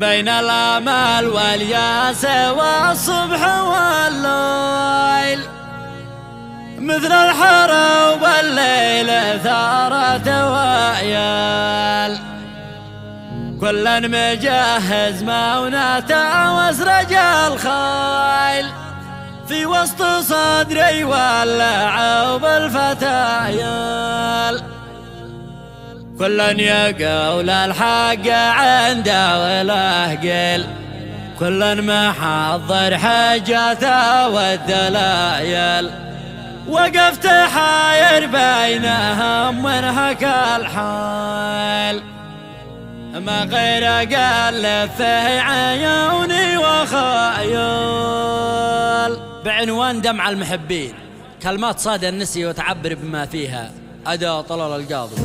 بين الآمال والياس والصبح والليل، مثل الحرب والليل ثارت وعيال، كلا مجهز موناته واسرج الخيل، في وسط صدري ولعوا بالفتايل، كلا يقول الحق عنده وله قيل، كلا محضر حجته والدلايل، وقفت حاير بينهم منهك الحال، ما غير قال في عيوني وخيال. بعنوان دمع المحبين، كلمات صاد النسي وتعبر بما فيها، أداء طلال القاضي.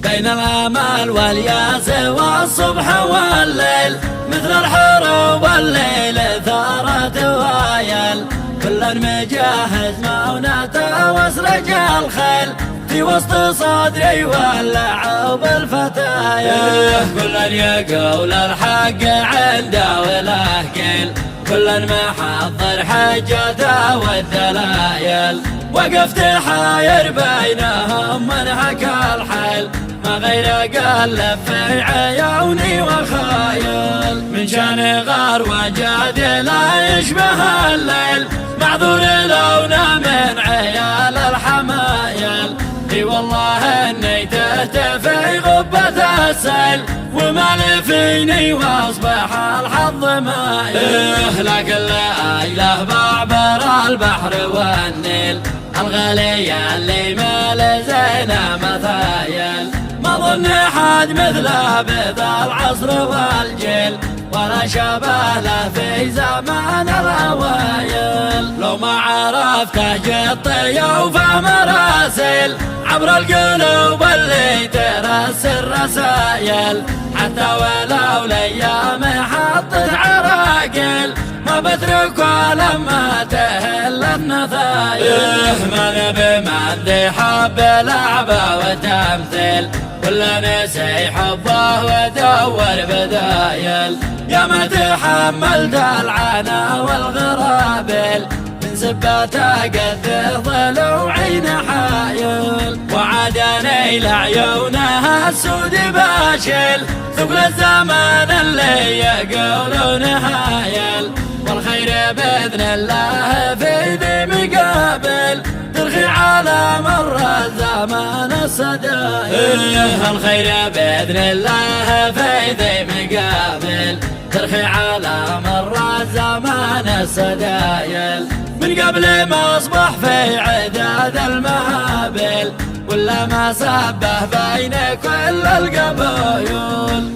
بين الآمال والياس والصبح والليل، مثل الحروب والليل ثارت وعيال، كلا مجهز موناته واسرج الخيل، في وسط صدري ولعوا بالفتايا، كلا يقول الحق عنده وله قيل، كلا محضر حجته والدلايل، وقفت حاير بينهم منهك الحيل، ما غير قال في عيوني وخايل، من شان غار وجاد لا يشبه الليل، معذور لونه من عيال الحمايل، اي والله اني تهتفي غبة السيل، وما فيني واصبح الحظ مايل، لكن لاجله بعبر البحر والنيل، الغالية اللي مال زينه مثايل، ما ظن حد مثله بذا العصر والجيل، ولا شبه له في زمان الاوائل، لو ما عرفته جطي وفهم راسل، عبر القلوب اللي ترسل رسايل، حتى ولو الايام حطت عراقل، ما بتركه لما تهل النثايل، من بمن حب لعبه وتمثيل، كل نسي حبه ودور بدايل، يا ما تحملت العنا والغرابيل، من سباته قد ضلوعين حايل، وعدني لعيونها السود باشيل، ثقل الزمان اللي يقولون هايل، والخير بإذن الله في ذي مقابل، ترخي على مر الزمان السدايل، الخير بإذن الله في ذي مقابل، ترخي على مر الزمان السدايل، من قبل ما أصبح في عداد المهابل، ولا ما سبه بين كل القبايل.